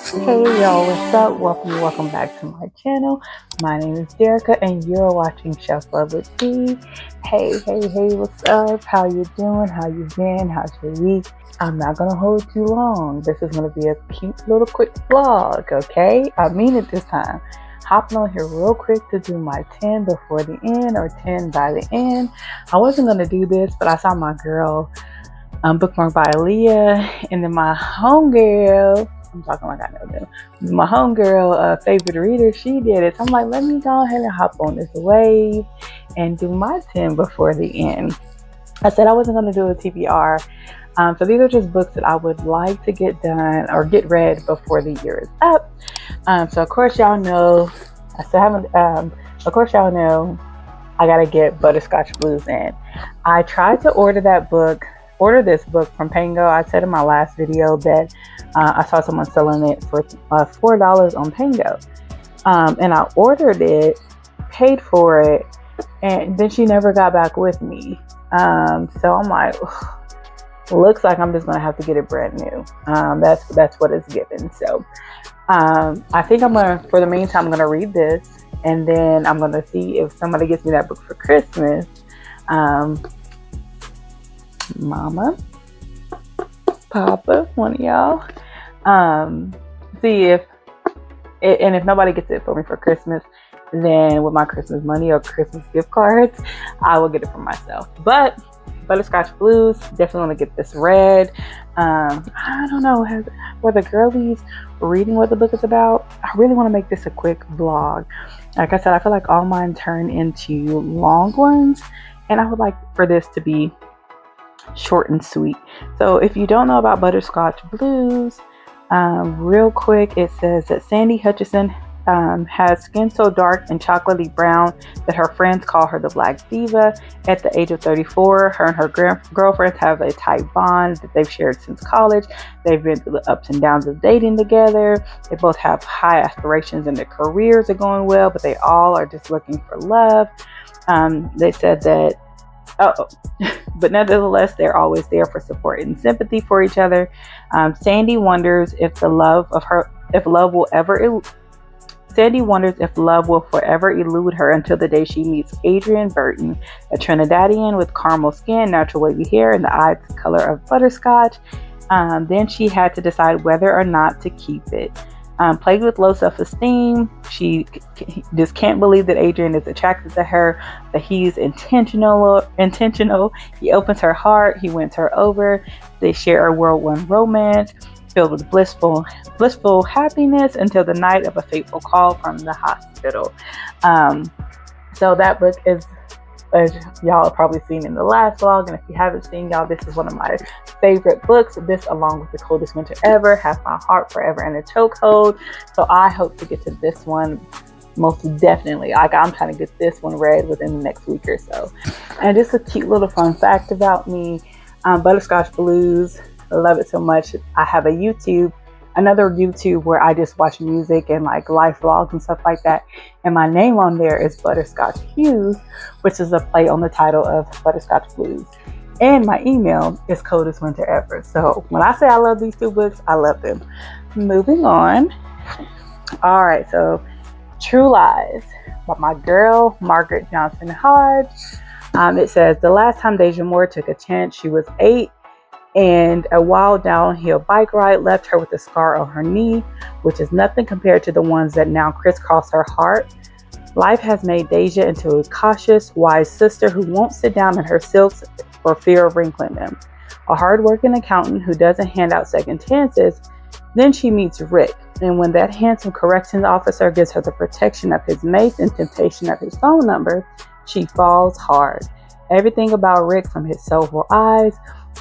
Hey y'all, what's up? Welcome back to my channel. My name is Derica and you're watching Chef Love with T. Hey, what's up? How you doing? How you been? How's your week? I'm not gonna hold you long. This is gonna be a cute little quick vlog, okay? I mean it this time. Hopping on here real quick to do my 10 before the end or 10 by the end. I wasn't gonna do this, but I saw my girl bookmark by Aaliyah, and then my homegirl, I'm talking like I know them, my homegirl, favorite reader, she did it. So I'm like, let me go ahead and hop on this wave and do my 10 before the end. I said I wasn't going to do a TBR. So these are just books that I would like to get done or get read before the year is up. So of course y'all know, I still haven't, of course y'all know I got to get Butterscotch Blues in. I tried to order this book from Pango. I said in my last video that I saw someone selling it for $4 on Pango. And I ordered it, paid for it, and then she never got back with me. So I'm like, looks like I'm just gonna have to get it brand new. That's what it's given. So I think for the meantime, I'm gonna read this, and then I'm gonna see if somebody gets me that book for Christmas. Mama, Papa, one of y'all. See if nobody gets it for me for Christmas, then with my Christmas money or Christmas gift cards, I will get it for myself. But Butterscotch Blues, definitely want to get this read. I don't know were the girlies reading what the book is about. I really want to make this a quick vlog. Like I said, I feel like all mine turn into long ones, and I would like for this to be short and sweet. So if you don't know about Butterscotch Blues, real quick, it says that Sandy Hutchinson has skin so dark and chocolatey brown that her friends call her the Black Diva. At the age of 34, her and her girlfriends have a tight bond that they've shared since college. They've been through the ups and downs of dating together. They both have high aspirations and their careers are going well, but they all are just looking for love. They said that but nevertheless, they're always there for support and sympathy for each other. Sandy wonders if love will forever elude her until the day she meets Adrian Burton, a Trinidadian with caramel skin, natural wavy hair, and the eyes color of butterscotch. Then she had to decide whether or not to keep it. Plagued with low self-esteem, she just can't believe that Adrian is attracted to her, that he's intentional. He opens her heart, he wins her over. They share a whirlwind romance filled with blissful happiness until the night of a fateful call from the hospital. So that book is, as y'all have probably seen in the last vlog, and if you haven't seen, y'all, this is one of my favorite books. This, along with The Coldest Winter Ever, Have My Heart Forever in a Chokehold. So I hope to get to this one most definitely. I'm trying to get this one read within the next week or so. And just a cute little fun fact about me, Butterscotch Blues, I love it so much. I have another YouTube where I just watch music and like life vlogs and stuff like that. And my name on there is Butterscotch Hughes, which is a play on the title of Butterscotch Blues. And my email is Coldest Winter Ever. So when I say I love these two books, I love them. Moving on. All right, so True Lies by my girl, Margaret Johnson Hodge. It says, the last time Deja Moore took a chance, she was 8. And a wild downhill bike ride left her with a scar on her knee, which is nothing compared to the ones that now crisscross her heart. Life has made Deja into a cautious, wise sister who won't sit down in her silks for fear of wrinkling them. A hardworking accountant who doesn't hand out second chances. Then she meets Rick, and when that handsome corrections officer gives her the protection of his mace and temptation of his phone number, she falls hard. Everything about Rick, from his soulful eyes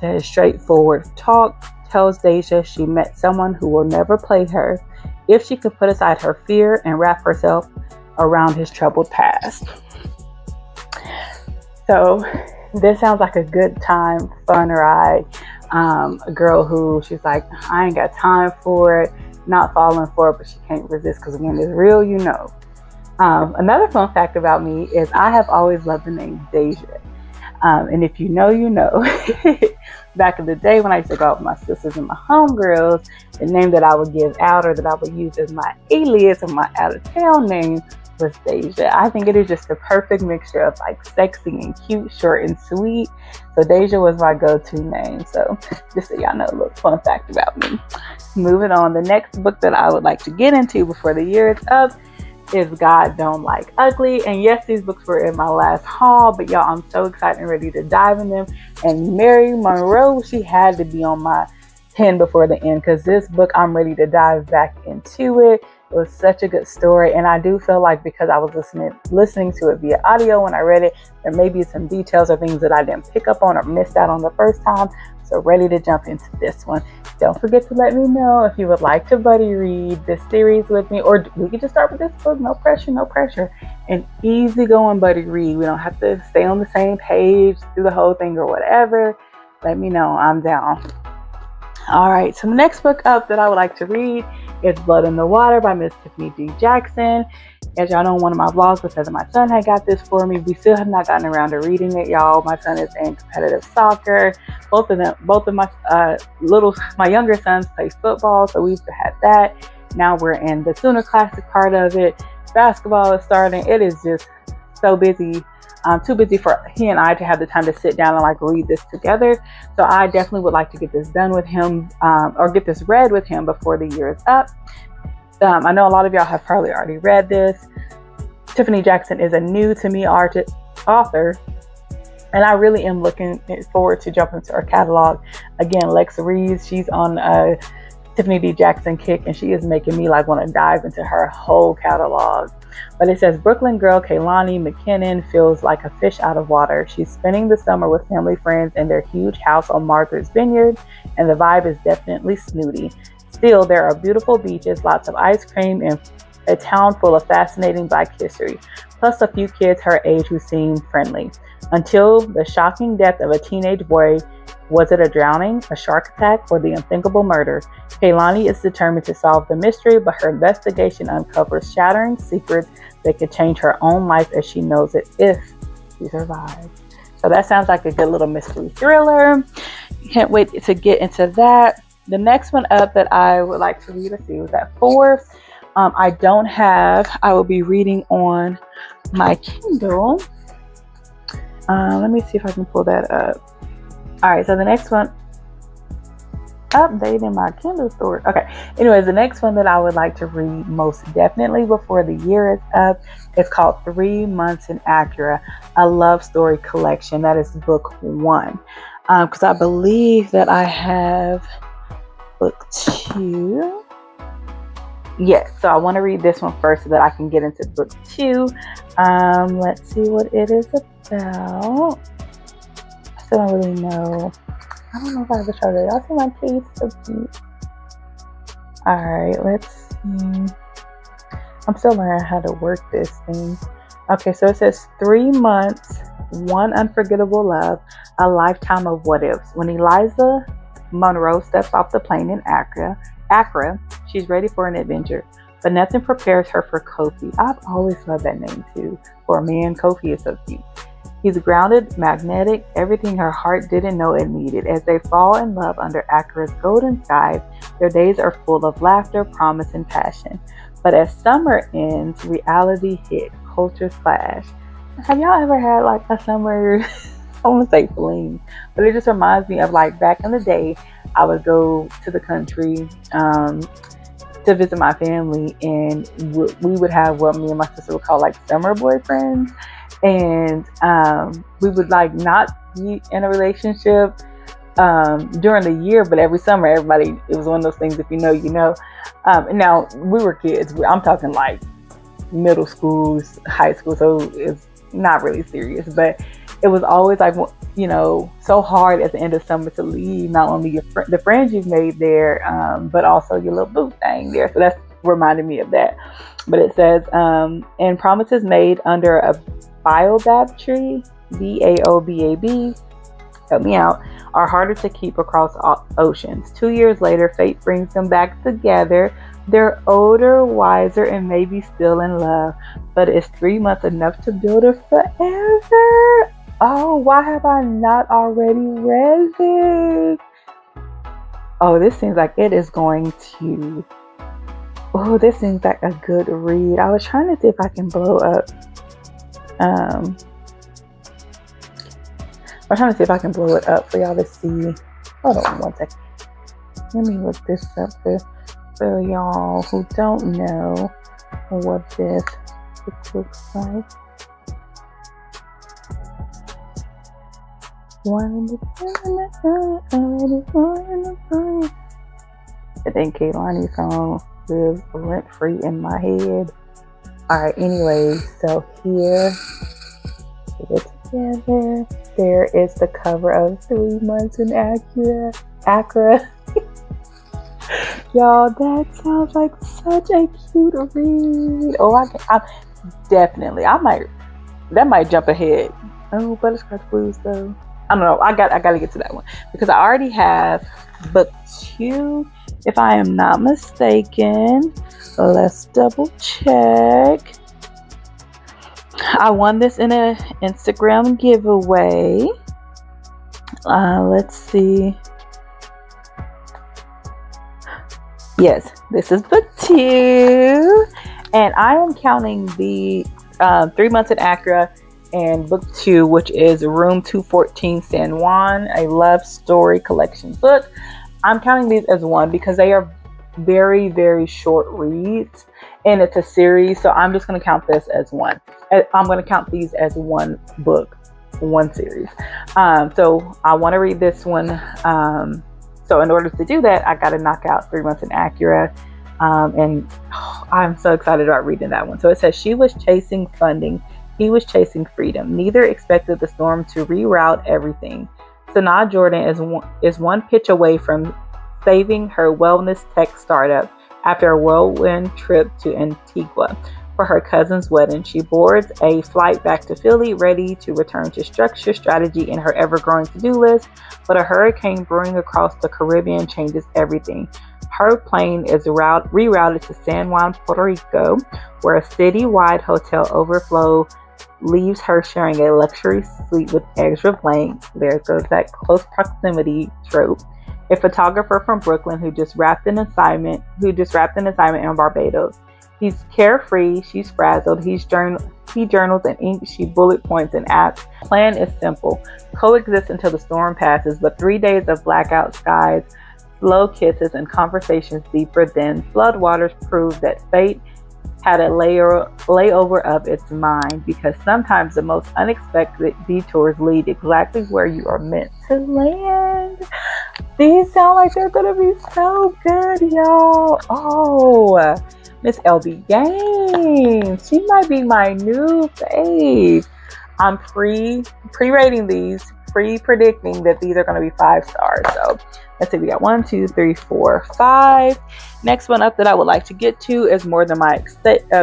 to his straightforward talk, tells Deja she met someone who will never play her if she could put aside her fear and wrap herself around his troubled past. So this sounds like a good time, fun ride. A girl who she's like, I ain't got time for it, not falling for it, but she can't resist because when it's real, you know. Another fun fact about me is I have always loved the name Deja. And if you know, you know. back in the day when I used to go out with my sisters and my homegirls, the name that I would give out or that I would use as my alias or my out of town name was Deja. I think it is just the perfect mixture of like sexy and cute, short and sweet. So Deja was my go-to name. So just so y'all know a little fun fact about me. Moving on, the next book that I would like to get into before the year is up is God Don't Like Ugly. And yes, these books were in my last haul, but y'all, I'm so excited and ready to dive in them. And Mary Monroe, she had to be on my pen before the end because this book, I'm ready to dive back into it. It was such a good story, and I do feel like because I was listening to it via audio when I read it, there may be some details or things that I didn't pick up on or missed out on the first time. So ready to jump into this one. Don't forget to let me know if you would like to buddy read this series with me, or we could just start with this book. No pressure, no pressure. An easy going buddy read. We don't have to stay on the same page through the whole thing or whatever. Let me know. I'm down. All right, so the next book up that I would like to read is Blood in the Water by Miss Tiffany D. Jackson. As y'all know, in one of my vlogs, because my son had got this for me. We still have not gotten around to reading it, y'all. My son is in competitive soccer. Both of my younger sons play football, so we've had that. Now we're in the Sooner Classic part of it. Basketball is starting. It is just so busy. Too busy for he and I to have the time to sit down and like read this together. So I definitely would like to get this done with him, or get this read with him before the year is up. I know a lot of y'all have probably already read this. Tiffany Jackson is a new to me author, and I really am looking forward to jumping into her catalog. Again, Lex Reeves, she's on a Tiffany D. Jackson kick, and she is making me like want to dive into her whole catalog. But it says Brooklyn girl Kaylani McKinnon feels like a fish out of water. She's spending the summer with family friends in their huge house on Martha's Vineyard, and the vibe is definitely snooty. Still, there are beautiful beaches, lots of ice cream, and a town full of fascinating Black history, plus a few kids her age who seem friendly. Until the shocking death of a teenage boy. Was it a drowning, a shark attack, or the unthinkable murder? Kaylani is determined to solve the mystery, but her investigation uncovers shattering secrets that could change her own life as she knows it if she survives. So that sounds like a good little mystery thriller. Can't wait to get into that. The next one up that I would like to read, let's see, was at 4. I will be reading on my Kindle. Let me see if I can pull that up. All right, so the next one, updating my Kindle storage. Okay, anyways, the next one that I would like to read most definitely before the year is up is called 3 Months in Accra, a love story collection. That is book 1. Because I believe that I have book 2. Yes, so I want to read this one first so that I can get into book 2. Let's see what it is about. I still don't really know. I don't know if I have a shoulder. Y'all see my page? So cute. Alright, let's see. I'm still learning how to work this thing. Okay, so it says 3 months, 1 unforgettable love, a lifetime of what ifs. When Eliza Monroe steps off the plane in Accra, she's ready for an adventure. But nothing prepares her for Kofi. I've always loved that name too. For a man, Kofi is so cute. He's grounded, magnetic, everything her heart didn't know it needed. As they fall in love under Accra's golden skies, their days are full of laughter, promise, and passion. But as summer ends, reality hit, cultures clash. Have y'all ever had like a summer, I want to say fling, but it just reminds me of like back in the day, I would go to the country to visit my family, and we would have what me and my sister would call like summer boyfriends. And we would like not be in a relationship during the year, but every summer, everybody, it was one of those things, if you know, you know. Now, we were kids. I'm talking like middle school, high school, so it's not really serious. But it was always like, you know, so hard at the end of summer to leave not only the friends you've made there, but also your little boo thing there. So that's reminded me of that. But it says, and promises made under a baobab tree, Baobab, help me out, are harder to keep across oceans. 2 years later, fate brings them back together. They're older, wiser, and maybe still in love. But is 3 months enough to build a forever? Oh, why have I not already read this? Oh, this seems like it is going to. Oh, this seems like a good read. I was trying to see if I can blow up. I'm trying to see if I can blow it up for y'all to see. Hold on one second. Let me look this up for y'all who don't know what this looks like. I think Kehlani's song lives rent free in my head. Alright, anyway, so here, get it together. There is the cover of 3 Months in Accra. Y'all, that sounds like such a cute read. Oh, that might jump ahead. Oh, Butterscotch Blues though. I don't know. I gotta get to that one because I already have book 2, if I am not mistaken. Let's double check. I won this in an Instagram giveaway. Let's see. Yes, this is book 2, and I am counting the 3 Months in Accra and book 2, which is Room 214 San Juan, a love story collection book. I'm counting these as one because they are very, very short reads, and it's a series, so I'm just going to count this as one. I'm going to count these as one book, one series. So I want to read this one. So in order to do that, I got to knock out 3 Months in Accra. And I'm so excited about reading that one. So it says, she was chasing funding. He was chasing freedom. Neither expected the storm to reroute everything. Sanaa Jordan is one pitch away from saving her wellness tech startup after a whirlwind trip to Antigua for her cousin's wedding. She boards a flight back to Philly, ready to return to structure, strategy, and her ever-growing to-do list, but a hurricane brewing across the Caribbean changes everything. Her plane is rerouted to San Juan, Puerto Rico, where a city-wide hotel overflow leaves her sharing a luxury suite with extra blank. There goes that close proximity trope. A photographer from Brooklyn who just wrapped an assignment in Barbados. He's carefree, she's frazzled, he journals and inks, she bullet points and apps. Plan is simple. Coexist until the storm passes, but 3 days of blackout skies, slow kisses, and conversations deeper than floodwaters prove that fate had a layover of its mind, because sometimes the most unexpected detours lead exactly where you are meant to land. These sound like they're gonna be so good, y'all. Oh, Miss LB Gaines. She might be my new fave. I'm pre-rating these, pre-predicting that these are going to be 5 stars. So let's see, we got 1, 2, 3, 4, 5. Next one up that I would like to get to is More Than My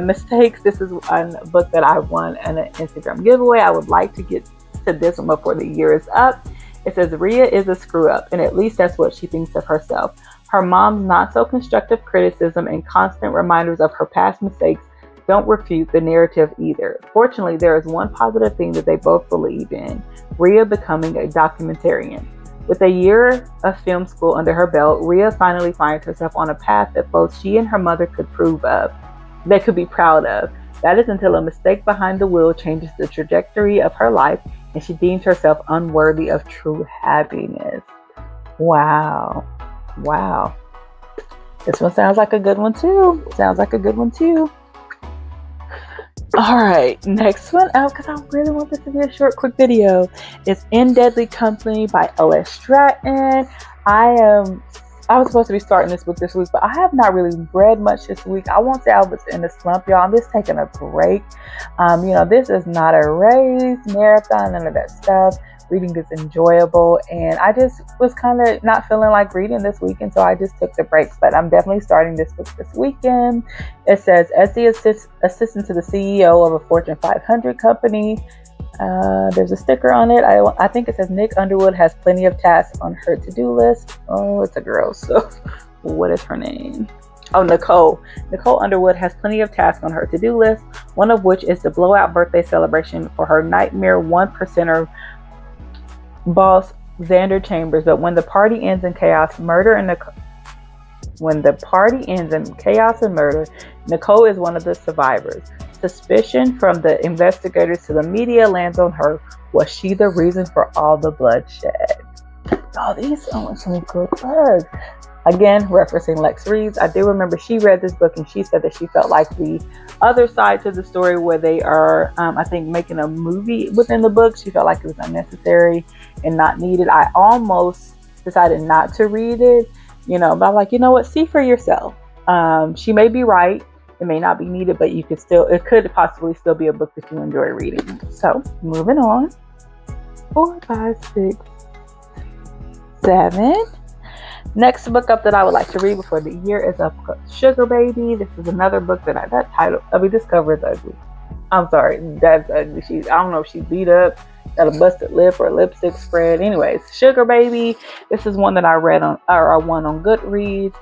Mistakes. This is a book that I won in an Instagram giveaway. I would like to get to this one before the year is up. It says, Rhea is a screw up, and at least that's what she thinks of herself. Her mom's not so constructive criticism and constant reminders of her past mistakes don't refute the narrative either. Fortunately, there is one positive thing that they both believe in: Rhea becoming a documentarian. With a year of film school under her belt, Rhea finally finds herself on a path that both she and her mother could be proud of. That is until a mistake behind the wheel changes the trajectory of her life and she deems herself unworthy of true happiness. Wow. This one sounds like a good one too. All right, next one out, because I really want this to be a short, quick video, is In Deadly Company by L.S. Stratton. I was supposed to be starting this book this week, but I have not really read much this week. I won't say I was in a slump, y'all. I'm just taking a break. This is not a race, marathon, none of that stuff. Reading is enjoyable, and I just was kind of not feeling like reading this weekend, so I just took the break. But I'm definitely starting this book this weekend. It says, as the assistant to the CEO of a Fortune 500 company, there's a sticker on it. I think it says Nick Underwood has plenty of tasks on her to-do list. Oh, it's a girl, so what is her name? Oh, Nicole. Nicole Underwood has plenty of tasks on her to-do list, one of which is the blowout birthday celebration for her nightmare one percenter boss, Xander Chambers. But when the party ends in chaos, and murder, Nicole is one of the survivors. Suspicion from the investigators to the media lands on her. Was she the reason for all the bloodshed? Oh, these are some good books. Again, referencing Lex Reeves, I do remember she read this book and she said that she felt like the other side to the story where they are, I think, making a movie within the book. She felt like it was unnecessary and not needed. I almost decided not to read it, but I'm like, you know what? See for yourself. She may be right. It may not be needed, but it could possibly still be a book that you enjoy reading. So, moving on. 4, 5, 6, 7. Next book up that I would like to read before the year is Sugar Baby. This is another book this cover is ugly. I'm sorry, that's ugly. I don't know if she's beat up, got a busted lip or lipstick spread. Anyways, Sugar Baby. This is one that I read on Goodreads.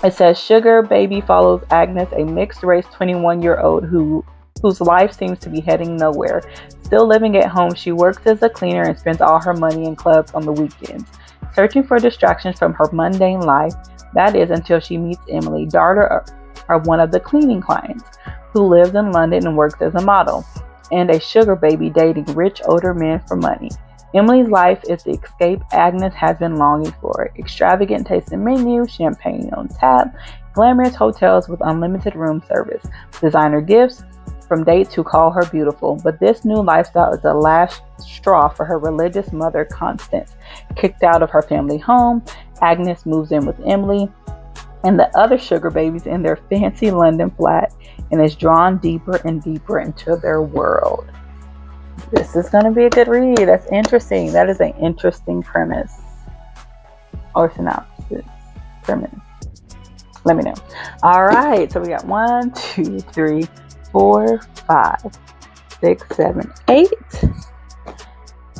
It says Sugar Baby follows Agnes, a mixed-race 21-year-old whose life seems to be heading nowhere. Still living at home, she works as a cleaner and spends all her money in clubs on the weekends, searching for distractions from her mundane life. That is until she meets Emily, daughter of one of the cleaning clients, who lives in London and works as a model, and a sugar baby dating rich older men for money. Emily's life is the escape Agnes has been longing for. Extravagant tasting menus, champagne on tap, glamorous hotels with unlimited room service, designer gifts from dates who call her beautiful. But this new lifestyle is the last straw for her religious mother, Constance. Kicked out of her family home, Agnes moves in with Emily and the other sugar babies in their fancy London flat and is drawn deeper and deeper into their world. This is going to be a good read. That's interesting. That is an interesting premise or synopsis. Premise. Let me know. All right. So we got 1, 2, 3, 4, 5, 6, 7, 8,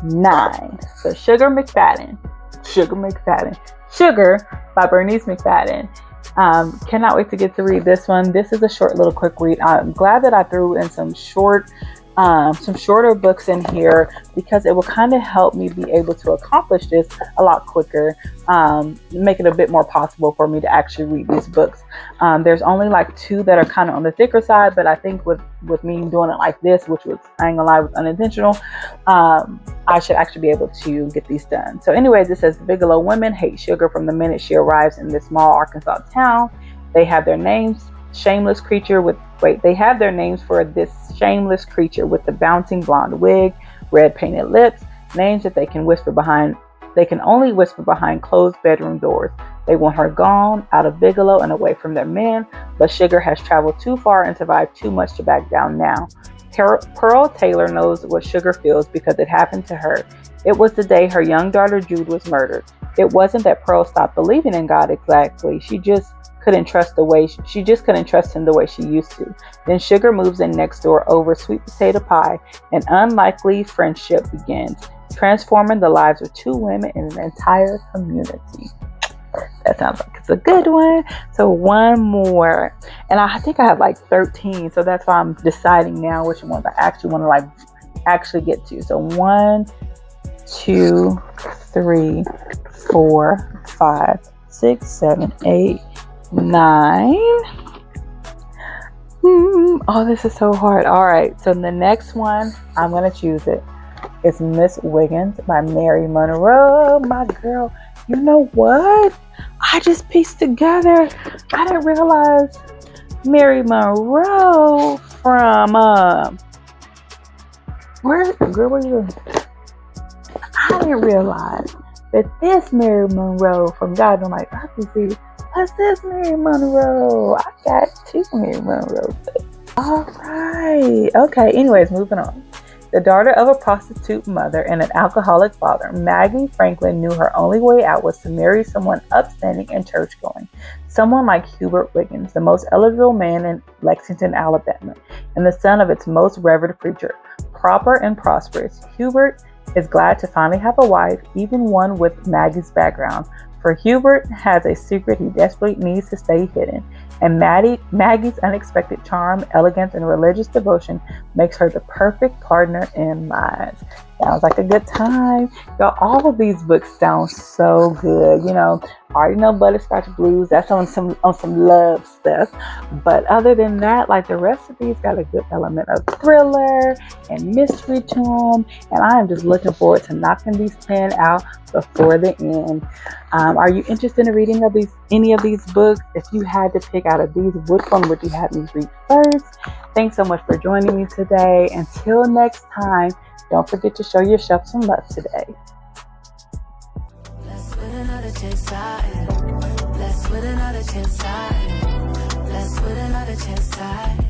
9. So Sugar McFadden. Sugar by Bernice McFadden. Cannot wait to get to read this one. This is a short little quick read. I'm glad that I threw in some shorter books in here because it will kind of help me be able to accomplish this a lot quicker, make it a bit more possible for me to actually read these books. There's only like 2 that are kind of on the thicker side, but I think with me doing it like this, which was, I ain't gonna lie, was unintentional, I should actually be able to get these done. So anyways, it says the Bigelow women hate Sugar from the minute she arrives in this small Arkansas town. They have their names they have their names for this shameless creature with the bouncing blonde wig, red painted lips, names that they can only whisper behind closed bedroom doors. They want her gone, out of Bigelow and away from their men, but Sugar has traveled too far and survived too much to back down now. Pearl Taylor knows what Sugar feels because it happened to her. It was the day her young daughter Jude was murdered. It wasn't that Pearl stopped believing in God exactly. She just couldn't trust him the way she used to. Then Sugar moves in next door over sweet potato pie. An unlikely friendship begins, transforming the lives of 2 women in an entire community. That sounds like it's a good one. So one more, and I think I have like 13, so that's why I'm deciding now which ones I actually want to actually get to. So 1, 2, 3, 4, 5, 6, 7, 8, 9. Oh, this is so hard. All right, so the next one, I'm gonna choose it. It's Miss Wiggins by Mary Monroe. My girl, you know what? I just pieced together. I didn't realize Mary Monroe from where were you? I didn't realize that this Mary Monroe from God Don't Like Prophecy. What's this Mary Monroe? I got 2 Mary Monroe. All right. Okay. Anyways, moving on. The daughter of a prostitute mother and an alcoholic father, Maggie Franklin knew her only way out was to marry someone upstanding and church-going. Someone like Hubert Wiggins, the most eligible man in Lexington, Alabama, and the son of its most revered preacher. Proper and prosperous, Hubert is glad to finally have a wife, even one with Maggie's background. For Hubert has a secret he desperately needs to stay hidden, and Maggie's unexpected charm, elegance, and religious devotion makes her the perfect partner in Lies. Sounds like a good time. Y'all, all of these books sound so good. You know, I already know Butterscotch Blues. That's on some love stuff. But other than that, like the rest of these got a good element of thriller and mystery to them. And I am just looking forward to knocking these 10 out before the end. Are you interested in reading any of these books? If you had to pick out of these, which one would you have me read first? Thanks so much for joining me today. Until next time, don't forget to show yourself some love today. Blessed with another chance, blessed with another chance, blessed with another chance.